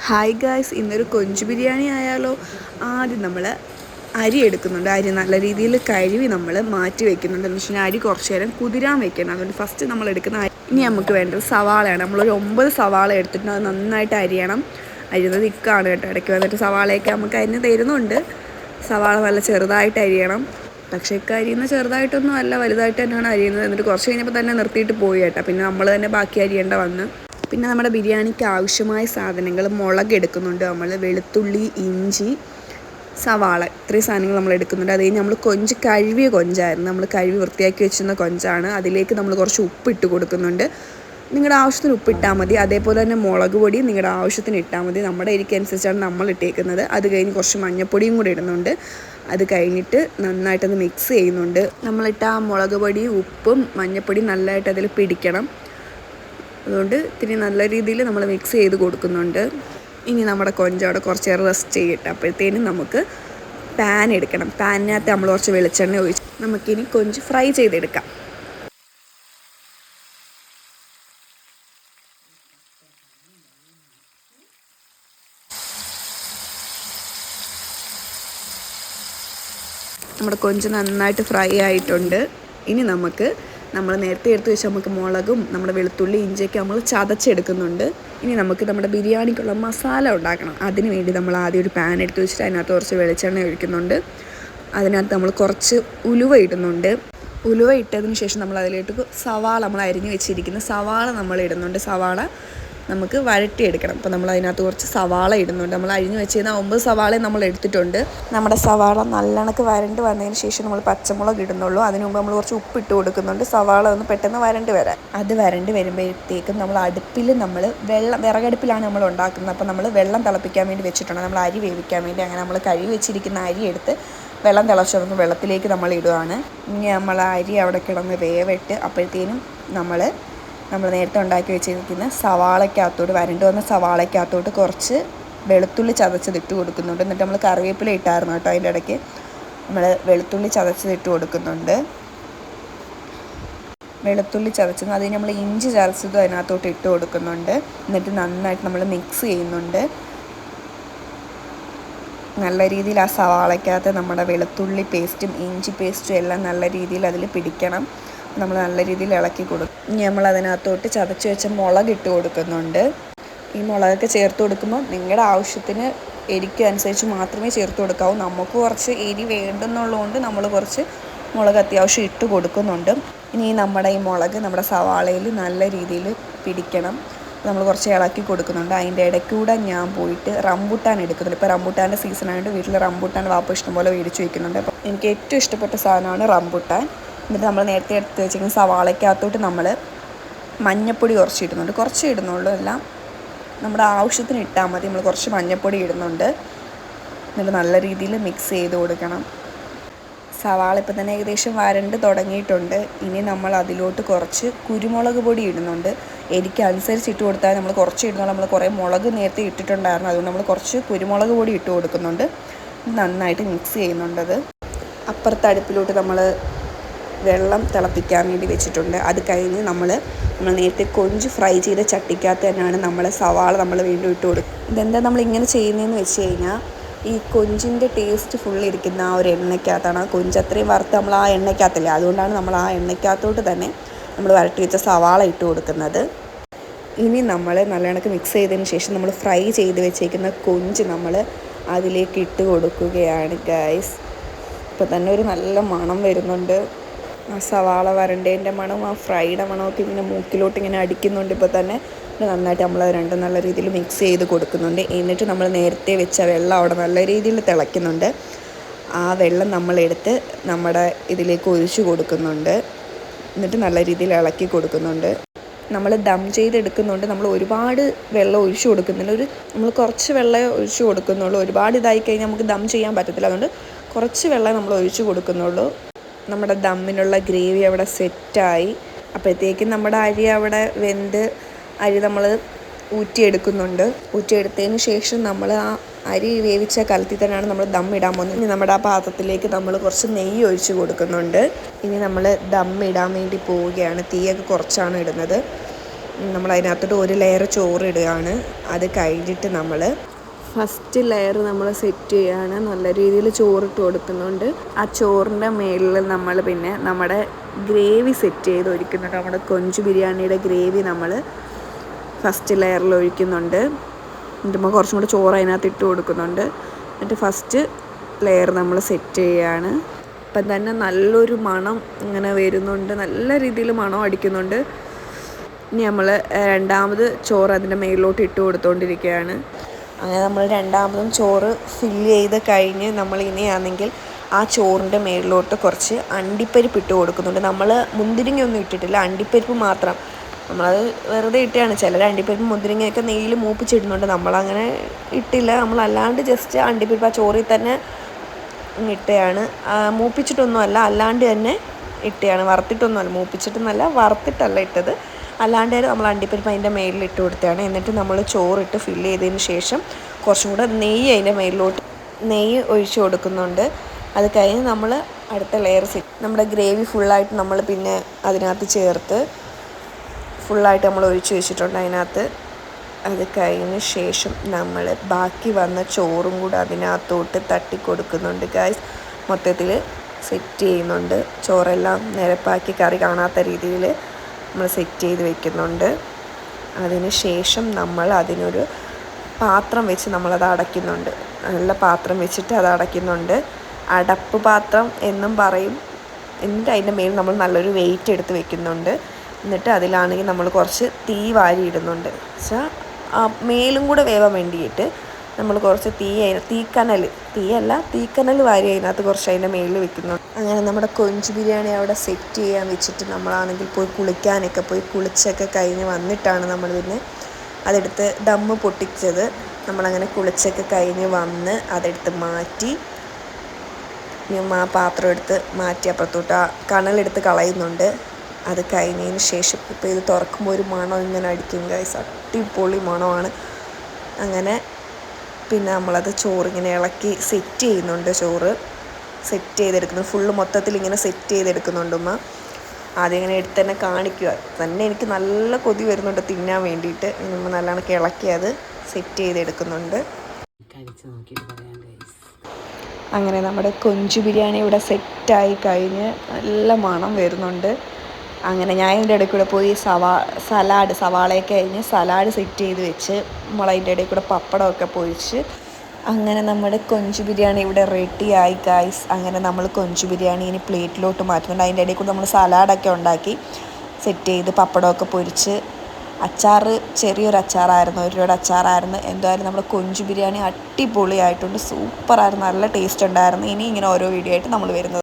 Hi guys, ഇന്നൊരു കൊഞ്ച് ബിരിയാണി ആയാലോ. ആദ്യം നമ്മൾ അരി എടുക്കുന്നുണ്ട്. അരി നല്ല രീതിയിൽ കഴുകി നമ്മൾ മാറ്റി വെക്കുന്നുണ്ട്. എന്ന് വെച്ച് കഴിഞ്ഞാൽ അരി കുറച്ച് നേരം കുതിരാൻ വെക്കണം. അതുകൊണ്ട് ഫസ്റ്റ് നമ്മൾ എടുക്കുന്ന അരി. ഇനി നമുക്ക് വേണ്ടത് സവാളയാണ്. നമ്മളൊരു 9 സവാള എടുത്തിട്ട് അത് നന്നായിട്ട് അരിയണം. അരിയുന്നത് ഇക്കാണ് കേട്ടോ. ഇടയ്ക്ക് വന്നിട്ട് സവാളയൊക്കെ നമുക്ക് അരിഞ്ഞ് തരുന്നുണ്ട്. സവാള നല്ല ചെറുതായിട്ട് അരിയണം. പക്ഷേ ഇക്ക അരിയുന്ന ചെറുതായിട്ടൊന്നും അല്ല, വലുതായിട്ട് തന്നെയാണ് അരിയുന്നത്. എന്നിട്ട് കുറച്ച് കഴിഞ്ഞപ്പോൾ തന്നെ നിർത്തിയിട്ട് പോയി കേട്ടോ. പിന്നെ നമ്മൾ തന്നെ ബാക്കി അരിയേണ്ട വന്ന്. പിന്നെ നമ്മുടെ ബിരിയാണിക്ക് ആവശ്യമായ സാധനങ്ങൾ: മുളക് എടുക്കുന്നുണ്ട് നമ്മൾ, വെളുത്തുള്ളി, ഇഞ്ചി, സവാള, ഇത്രയും സാധനങ്ങൾ നമ്മൾ എടുക്കുന്നുണ്ട്. അത് കഴിഞ്ഞ് നമ്മൾ കൊഞ്ച് കഴുകിയ കൊഞ്ചായിരുന്നു, നമ്മൾ കഴുകി വൃത്തിയാക്കി വെച്ചിരുന്ന കൊഞ്ചാണ്. അതിലേക്ക് നമ്മൾ കുറച്ച് ഉപ്പിട്ട് കൊടുക്കുന്നുണ്ട്. നിങ്ങളുടെ ആവശ്യത്തിന് ഉപ്പിട്ടാൽ മതി. അതേപോലെ തന്നെ മുളക് പൊടി നിങ്ങളുടെ ആവശ്യത്തിന് ഇട്ടാൽ മതി. നമ്മുടെ എരിക്കനുസരിച്ചാണ് നമ്മൾ ഇട്ടേക്കുന്നത്. അത് കഴിഞ്ഞ് കുറച്ച് മഞ്ഞൾപ്പൊടിയും കൂടി ഇടുന്നുണ്ട്. അത് കഴിഞ്ഞിട്ട് നന്നായിട്ടൊന്ന് മിക്സ് ചെയ്യുന്നുണ്ട്. നമ്മളിട്ട ആ മുളക് പൊടിയും ഉപ്പും മഞ്ഞൾപ്പൊടിയും നല്ലതായിട്ട് അതിൽ പിടിക്കണം. അതുകൊണ്ട് ഇത്തിരി നല്ല രീതിയിൽ നമ്മൾ മിക്സ് ചെയ്ത് കൊടുക്കുന്നുണ്ട്. ഇനി നമ്മുടെ കൊഞ്ചവിടെ കുറച്ച് നേരം റെസ്റ്റ് ചെയ്യട്ടെ. അപ്പോഴത്തേനും നമുക്ക് പാൻ എടുക്കണം. പാനിനകത്ത് നമ്മൾ കുറച്ച് വെളിച്ചെണ്ണ ഒഴിച്ച് നമുക്കിനി കൊഞ്ച് ഫ്രൈ ചെയ്തെടുക്കാം. നമ്മുടെ കൊഞ്ച് നന്നായിട്ട് ഫ്രൈ ആയിട്ടുണ്ട്. ഇനി നമ്മൾ നേരത്തെ എടുത്ത് വെച്ച് നമുക്ക് മുളകും നമ്മുടെ വെളുത്തുള്ളി ഇഞ്ചിയൊക്കെ നമ്മൾ ചതച്ചെടുക്കുന്നുണ്ട്. ഇനി നമുക്ക് നമ്മുടെ ബിരിയാണിക്കുള്ള മസാല ഉണ്ടാക്കണം. അതിന് വേണ്ടി നമ്മൾ ആദ്യം ഒരു പാൻ എടുത്ത് വെച്ചിട്ട് അതിനകത്ത് കുറച്ച് വെളിച്ചെണ്ണ ഒഴിക്കുന്നുണ്ട്. അതിനകത്ത് നമ്മൾ കുറച്ച് ഉലുവ ഇടുന്നുണ്ട്. ഉലുവ ഇട്ടതിന് ശേഷം നമ്മൾ അതിലേക്ക് സവാള, നമ്മൾ അരിഞ്ഞ് വെച്ചിരിക്കുന്ന സവാള നമ്മൾ ഇടുന്നുണ്ട്. സവാള നമുക്ക് വഴറ്റിയെടുക്കണം. അപ്പോൾ നമ്മൾ അതിനകത്ത് കുറച്ച് സവാള ഇടുന്നുണ്ട്. നമ്മൾ അരിഞ്ഞ് വെച്ചിരുന്ന 9 സവാളയും നമ്മൾ എടുത്തിട്ടുണ്ട്. നമ്മുടെ സവാള നല്ലണക്ക് വരണ്ട് വന്നതിന് ശേഷം നമ്മൾ പച്ചമുളക് ഇടുന്നുള്ളൂ. അതിന് മുമ്പ് നമ്മൾ കുറച്ച് ഉപ്പിട്ട് കൊടുക്കുന്നുണ്ട്. സവാള ഒന്ന് പെട്ടെന്ന് വരണ്ട് വരാൻ. അത് വരണ്ട് വരുമ്പോഴത്തേക്കും നമ്മൾ അടുപ്പിൽ വിറകടുപ്പിലാണ് നമ്മൾ ഉണ്ടാക്കുന്നത്. അപ്പോൾ നമ്മൾ വെള്ളം തിളപ്പിക്കാൻ വേണ്ടി വെച്ചിട്ടുണ്ട്. നമ്മൾ അരി വേവിക്കാൻ വേണ്ടി. അങ്ങനെ നമ്മൾ കഴുകി വെച്ചിരിക്കുന്ന അരി എടുത്ത് വെള്ളം തിളച്ച് വന്നപ്പോൾ വെള്ളത്തിലേക്ക് നമ്മൾ ഇടുകയാണ്. ഇനി നമ്മൾ അരി അവിടെ കിടന്ന് വേവിട്ട് അപ്പോഴത്തേനും നമ്മൾ നേരത്തെ ഉണ്ടാക്കി വെച്ചിരിക്കുന്ന സവാളയ്ക്കകത്തോട്ട്, വരണ്ട് വന്ന സവാളയ്ക്കകത്തോട്ട് കുറച്ച് വെളുത്തുള്ളി ചതച്ചതിട്ട് കൊടുക്കുന്നുണ്ട്. എന്നിട്ട് നമ്മൾ കറിവേപ്പില ഇട്ടായിരുന്നു കേട്ടോ. അതിൻ്റെ ഇടയ്ക്ക് നമ്മൾ വെളുത്തുള്ളി ചതച്ചതിട്ട് കൊടുക്കുന്നുണ്ട്. വെളുത്തുള്ളി ചതച്ചതും അതിന് നമ്മൾ ഇഞ്ചി ചതച്ചതും അതിനകത്തോട്ട് ഇട്ട് കൊടുക്കുന്നുണ്ട്. എന്നിട്ട് നന്നായിട്ട് നമ്മൾ മിക്സ് ചെയ്യുന്നുണ്ട്. നല്ല രീതിയിൽ ആ സവാളയ്ക്കകത്ത് നമ്മുടെ വെളുത്തുള്ളി പേസ്റ്റും ഇഞ്ചി പേസ്റ്റും എല്ലാം നല്ല രീതിയിൽ അതിൽ പിടിക്കണം. നമ്മൾ നല്ല രീതിയിൽ ഇളക്കി കൊടുക്കും. ഇനി നമ്മൾ അതിനകത്തോട്ട് ചതച്ച് വെച്ച മുളക് ഇട്ട് കൊടുക്കുന്നുണ്ട്. ഈ മുളകൊക്കെ ചേർത്ത് കൊടുക്കുമ്പോൾ നിങ്ങളുടെ ആവശ്യത്തിന് എരിക്ക് അനുസരിച്ച് മാത്രമേ ചേർത്ത് കൊടുക്കാവൂ. നമുക്ക് കുറച്ച് എരി വേണ്ടെന്നുള്ളതുകൊണ്ട് നമ്മൾ കുറച്ച് മുളക് അത്യാവശ്യം ഇട്ട് കൊടുക്കുന്നുണ്ട്. ഇനി ഈ മുളക് നമ്മുടെ സവാളയിൽ നല്ല രീതിയിൽ പിടിക്കണം. നമ്മൾ കുറച്ച് ഇളക്കി കൊടുക്കുന്നുണ്ട്. അതിൻ്റെ ഇടയ്ക്കൂടെ ഞാൻ പോയിട്ട് റംബൂട്ടാൻ എടുക്കുന്നുണ്ട്. ഇപ്പോൾ റംബൂട്ടാൻ്റെ സീസണായിട്ട് വീട്ടിൽ റംബൂട്ടാൻ വാപ്പ ഇഷ്ടംപോലെ മേടിച്ച് വയ്ക്കുന്നുണ്ട്. അപ്പോൾ എനിക്ക് ഏറ്റവും ഇഷ്ടപ്പെട്ട സാധനമാണ് റംബൂട്ടാൻ. എന്നിട്ട് നമ്മൾ നേരത്തെ എടുത്ത് വെച്ചിരിക്കുന്ന സവാളയ്ക്കകത്തോട്ട് നമ്മൾ മഞ്ഞൾപ്പൊടി കുറച്ച് ഇടുന്നുണ്ട്. കുറച്ച് ഇടുന്നുള്ളൂ, എല്ലാം നമ്മുടെ ആവശ്യത്തിന് ഇട്ടാൽ മതി. നമ്മൾ കുറച്ച് മഞ്ഞൾപ്പൊടി ഇടുന്നുണ്ട്. എന്നിട്ട് നല്ല രീതിയിൽ മിക്സ് ചെയ്ത് കൊടുക്കണം. സവാള ഇപ്പം തന്നെ ഏകദേശം വരണ്ട് തുടങ്ങിയിട്ടുണ്ട്. ഇനി നമ്മൾ അതിലോട്ട് കുറച്ച് കുരുമുളക് പൊടി ഇടുന്നുണ്ട്. എരിക്ക് അനുസരിച്ച് ഇട്ട് കൊടുത്താൽ നമ്മൾ കുറച്ച് ഇടുന്നുള്ളൂ. നമ്മൾ കുറേ മുളക് നേരത്തെ ഇട്ടിട്ടുണ്ടായിരുന്നു. അതുകൊണ്ട് നമ്മൾ കുറച്ച് കുരുമുളക് പൊടി ഇട്ട് കൊടുക്കുന്നുണ്ട്. നന്നായിട്ട് മിക്സ് ചെയ്യുന്നുണ്ടത്. അപ്പുറത്തെ അടുപ്പിലോട്ട് നമ്മൾ വെള്ളം തിളപ്പിക്കാൻ വേണ്ടി വെച്ചിട്ടുണ്ട്. അത് കഴിഞ്ഞ് നമ്മൾ നേരത്തെ കൊഞ്ച് ഫ്രൈ ചെയ്ത ചട്ടിക്കകത്ത് തന്നെയാണ് നമ്മൾ സവാള നമ്മൾ വീണ്ടും ഇട്ട് കൊടുക്കും. ഇതെന്താ നമ്മളിങ്ങനെ ചെയ്യുന്നതെന്ന് വെച്ച് കഴിഞ്ഞാൽ, ഈ കൊഞ്ചിൻ്റെ ടേസ്റ്റ് ഫുള്ള് ഇരിക്കുന്ന ആ ഒരു എണ്ണയ്ക്കകത്താണ്. ആ കൊഞ്ച് അത്രയും വറുത്ത് നമ്മൾ ആ എണ്ണയ്ക്കകത്തില്ല. അതുകൊണ്ടാണ് നമ്മൾ ആ എണ്ണയ്ക്കകത്തോട്ട് തന്നെ നമ്മൾ വരട്ടി വെച്ച സവാള ഇട്ട് കൊടുക്കുന്നത്. ഇനി നമ്മൾ നല്ല കണക്ക് മിക്സ് ചെയ്തതിന് ശേഷം നമ്മൾ ഫ്രൈ ചെയ്ത് വെച്ചേക്കുന്ന കൊഞ്ച് നമ്മൾ അതിലേക്ക് ഇട്ട് കൊടുക്കുകയാണ് ഗൈസ്. ഇപ്പോൾ തന്നെ ഒരു നല്ല മണം വരുന്നുണ്ട്. ആ സവാള വരണ്ടേൻ്റെ മണവും ആ ഫ്രൈയുടെ മണമൊക്കെ ഇങ്ങനെ മൂക്കിലോട്ട് ഇങ്ങനെ അടിക്കുന്നുണ്ട്. ഇപ്പോൾ തന്നെ നന്നായിട്ട് നമ്മൾ രണ്ടും നല്ല രീതിയിൽ മിക്സ് ചെയ്ത് കൊടുക്കുന്നുണ്ട്. എന്നിട്ട് നമ്മൾ നേരത്തെ വെച്ച വെള്ളം അവിടെ നല്ല രീതിയിൽ തിളയ്ക്കുന്നുണ്ട്. ആ വെള്ളം നമ്മളെടുത്ത് നമ്മുടെ ഇതിലേക്ക് ഒഴിച്ച് കൊടുക്കുന്നുണ്ട്. എന്നിട്ട് നല്ല രീതിയിൽ ഇളക്കി കൊടുക്കുന്നുണ്ട്. നമ്മൾ ദം ചെയ്തെടുക്കുന്നുണ്ട്. നമ്മൾ ഒരുപാട് വെള്ളം ഒഴിച്ച് കൊടുക്കുന്നില്ല. നമ്മൾ കുറച്ച് വെള്ളം ഒഴിച്ച് കൊടുക്കുന്നുള്ളൂ. ഒരുപാട് ഇതായി കഴിഞ്ഞാൽ നമുക്ക് ദം ചെയ്യാൻ പറ്റത്തില്ല. അതുകൊണ്ട് കുറച്ച് വെള്ളം നമ്മൾ ഒഴിച്ച് കൊടുക്കുന്നുള്ളൂ. നമ്മുടെ ദമ്മിനുള്ള ഗ്രേവി അവിടെ സെറ്റായി. അപ്പോഴത്തേക്കും നമ്മുടെ അരി അവിടെ വെന്ത് അരി നമ്മൾ ഊറ്റിയെടുക്കുന്നുണ്ട്. ഊറ്റിയെടുത്തതിന് ശേഷം നമ്മൾ ആ അരി വേവിച്ച കലത്തിൽ തന്നെയാണ് നമ്മൾ ദം ഇടാൻ പോകുന്നത്. ഇനി നമ്മുടെ ആ പാത്രത്തിലേക്ക് നമ്മൾ കുറച്ച് നെയ്യ് ഒഴിച്ച് കൊടുക്കുന്നുണ്ട്. ഇനി നമ്മൾ ദം ഇടാൻ വേണ്ടി പോവുകയാണ്. തീയൊക്കെ കുറച്ചാണ് ഇടുന്നത്. നമ്മൾ അതിനകത്തോട്ട് ഒരു ലെയർ ചോറ് ഇടുകയാണ്. അത് കഴിഞ്ഞിട്ട് നമ്മൾ ഫസ്റ്റ് ലെയർ നമ്മൾ സെറ്റ് ചെയ്യുകയാണ്. നല്ല രീതിയിൽ ചോറിട്ട് കൊടുക്കുന്നുണ്ട്. ആ ചോറിൻ്റെ മേളിൽ നമ്മൾ പിന്നെ നമ്മുടെ ഗ്രേവി സെറ്റ് ചെയ്ത് ഒഴിക്കുന്നുണ്ട്. നമ്മുടെ കൊഞ്ച് ബിരിയാണിയുടെ ഗ്രേവി നമ്മൾ ഫസ്റ്റ് ലെയറിൽ ഒഴിക്കുന്നുണ്ട്. എന്നിട്ട് കുറച്ചും കൂടെ ചോറ് അതിനകത്ത് ഇട്ട് കൊടുക്കുന്നുണ്ട്. എന്നിട്ട് ഫസ്റ്റ് ലെയർ നമ്മൾ സെറ്റ് ചെയ്യുകയാണ്. അപ്പം തന്നെ നല്ലൊരു മണം ഇങ്ങനെ വരുന്നുണ്ട്. നല്ല രീതിയിൽ മണം അടിക്കുന്നുണ്ട്. ഇനി നമ്മൾ രണ്ടാമത് ചോറ് അതിൻ്റെ മേളിലോട്ട് ഇട്ട് കൊടുത്തുകൊണ്ടിരിക്കുകയാണ്. അങ്ങനെ നമ്മൾ രണ്ടാമതും ചോറ് ഫില്ല് ചെയ്ത് കഴിഞ്ഞ് നമ്മൾ ഇനിയാണെങ്കിൽ ആ ചോറിൻ്റെ മേളിലോട്ട് കുറച്ച് അണ്ടിപ്പരിപ്പ് ഇട്ട് കൊടുക്കുന്നുണ്ട്. നമ്മൾ മുന്തിരിങ്ങയൊന്നും ഇട്ടിട്ടില്ല, അണ്ടിപ്പരിപ്പ് മാത്രം. നമ്മളത് വെറുതെ ഇട്ടാണ്. ചിലർ അണ്ടിപ്പരിപ്പ് മുന്തിരിങ്ങയൊക്കെ നെയ്യിൽ മൂപ്പിച്ചിടുന്നുണ്ട്. നമ്മളങ്ങനെ ഇട്ടില്ല. നമ്മളല്ലാണ്ട് ജസ്റ്റ് അണ്ടിപ്പരിപ്പ് ആ ചോറിൽ തന്നെ ഇട്ടയാണ്. മൂപ്പിച്ചിട്ടൊന്നുമല്ല, അല്ലാണ്ട് തന്നെ ഇട്ടയാണ്. വറുത്തിട്ടൊന്നുമല്ല, മൂപ്പിച്ചിട്ടൊന്നുമല്ല, വറുത്തിട്ടല്ല ഇട്ടത്. അല്ലാണ്ട് നമ്മൾ അണ്ടിപ്പരിപ്പ് അതിൻ്റെ മേലിൽ ഇട്ട് കൊടുത്തതാണ്. എന്നിട്ട് നമ്മൾ ചോറിട്ട് ഫില്ല് ചെയ്തതിന് ശേഷം കുറച്ചും കൂടെ നെയ്യ് അതിൻ്റെ മേലിലോട്ട് നെയ്യ് ഒഴിച്ച് കൊടുക്കുന്നുണ്ട്. അത് കഴിഞ്ഞ് നമ്മൾ അടുത്ത ലെയർ നമ്മുടെ ഗ്രേവി ഫുള്ളായിട്ട് നമ്മൾ പിന്നെ അതിനകത്ത് ചേർത്ത് ഫുള്ളായിട്ട് നമ്മൾ ഒഴിച്ച് വെച്ചിട്ടുണ്ട് അതിനകത്ത്. അത് കഴിഞ്ഞ ശേഷം നമ്മൾ ബാക്കി വന്ന ചോറും കൂടെ അതിനകത്തോട്ട് തട്ടി കൊടുക്കുന്നുണ്ട് ഗൈസ്. മൊത്തത്തിൽ സെറ്റ് ചെയ്യുന്നുണ്ട്. ചോറെല്ലാം നിരപ്പാക്കി കറി കാണാത്ത രീതിയിൽ നമ്മൾ സെറ്റ് ചെയ്ത് വെക്കുന്നുണ്ട്. അതിന് ശേഷം നമ്മൾ അതിനൊരു പാത്രം വെച്ച് നമ്മളത് അടയ്ക്കുന്നുണ്ട്. നല്ല പാത്രം വെച്ചിട്ട് അത് അടയ്ക്കുന്നുണ്ട്. അടപ്പ് പാത്രം എന്നും പറയും. എന്നിട്ട് അതിൻ്റെ മേൽ നമ്മൾ നല്ലൊരു വെയിറ്റ് എടുത്ത് വെക്കുന്നുണ്ട്. എന്നിട്ട് അതിലാണെങ്കിൽ നമ്മൾ കുറച്ച് തീ വാരി ഇടുന്നുണ്ട്. വെച്ചാൽ മേലും കൂടെ വേവാൻ വേണ്ടിയിട്ട് നമ്മൾ കുറച്ച് തീക്കനൽ വാരി അതിനകത്ത് കുറച്ച് അതിൻ്റെ മേലിൽ വെക്കുന്നുണ്ട്. അങ്ങനെ നമ്മുടെ കൊഞ്ച് ബിരിയാണി അവിടെ സെറ്റ് ചെയ്യാൻ വെച്ചിട്ട് നമ്മളാണെങ്കിൽ പോയി കുളിച്ചൊക്കെ കഴിഞ്ഞ് വന്നിട്ടാണ് നമ്മൾ പിന്നെ അതെടുത്ത് ദമ്മ് പൊട്ടിച്ചത്. നമ്മളങ്ങനെ കുളിച്ചൊക്കെ കഴിഞ്ഞ് വന്ന് അതെടുത്ത് മാറ്റി ആ പാത്രം എടുത്ത് മാറ്റി അപ്പുറത്തോട്ട് ആ കണലെടുത്ത് കളയുന്നുണ്ട്. അത് കഴിഞ്ഞതിന് ശേഷം ഇപ്പോൾ ഇത് തുറക്കുമ്പോൾ ഒരു മണം ഇങ്ങനെ അടിക്കും ഗൈസ്. അടിപൊളി മണമാണ്. അങ്ങനെ പിന്നെ നമ്മളത് ചോറിങ്ങനെ ഇളക്കി സെറ്റ് ചെയ്യുന്നുണ്ട്. ചോറ് സെറ്റ് ചെയ്തെടുക്കുന്നു. ഫുള്ള് മൊത്തത്തിൽ ഇങ്ങനെ സെറ്റ് ചെയ്തെടുക്കുന്നുണ്ട് ഉമ്മ. ആദ്യം ഇങ്ങനെ എടുത്ത് തന്നെ കാണിക്കുക തന്നെ. എനിക്ക് നല്ല കൊതി വരുന്നുണ്ട് തിന്നാൻ വേണ്ടിയിട്ട്. നമ്മൾ നല്ലോണം ഇളക്കി അത് സെറ്റ് ചെയ്തെടുക്കുന്നുണ്ട്. അങ്ങനെ നമ്മുടെ കൊഞ്ച് ബിരിയാണി ഇവിടെ സെറ്റായി കഴിഞ്ഞ് നല്ല മണം വരുന്നുണ്ട്. അങ്ങനെ ഞാൻ ഇതിൻ്റെ ഇടയിൽ കൂടെ പോയി സവാളയൊക്കെ കഴിഞ്ഞ് സലാഡ് സെറ്റ് ചെയ്ത് വെച്ച് നമ്മളതിൻ്റെ ഇടയിൽ കൂടെ പപ്പടമൊക്കെ പൊരിച്ച് അങ്ങനെ നമ്മുടെ കൊഞ്ച് ബിരിയാണി ഇവിടെ റെഡിയായി ഗൈസ്. അങ്ങനെ നമ്മൾ കൊഞ്ച് ബിരിയാണി ഇനി പ്ലേറ്റിലോട്ട് മാറ്റുന്നുണ്ട്. അതിൻ്റെ ഇടയിൽ കൂടെ നമ്മൾ സലാഡൊക്കെ ഉണ്ടാക്കി സെറ്റ് ചെയ്ത് പപ്പടമൊക്കെ പൊരിച്ച് ചെറിയൊരു അച്ചാറായിരുന്നു, 1 രൂപയുടെ അച്ചാറായിരുന്നു. എന്തായാലും നമ്മുടെ കൊഞ്ച് ബിരിയാണി അടിപൊളിയായിട്ടുണ്ട്. സൂപ്പറായിരുന്നു, നല്ല ടേസ്റ്റ് ഉണ്ടായിരുന്നു. ഇനി ഇങ്ങനെ ഓരോ വീഡിയോ ആയിട്ട് നമ്മൾ വരുന്നത്.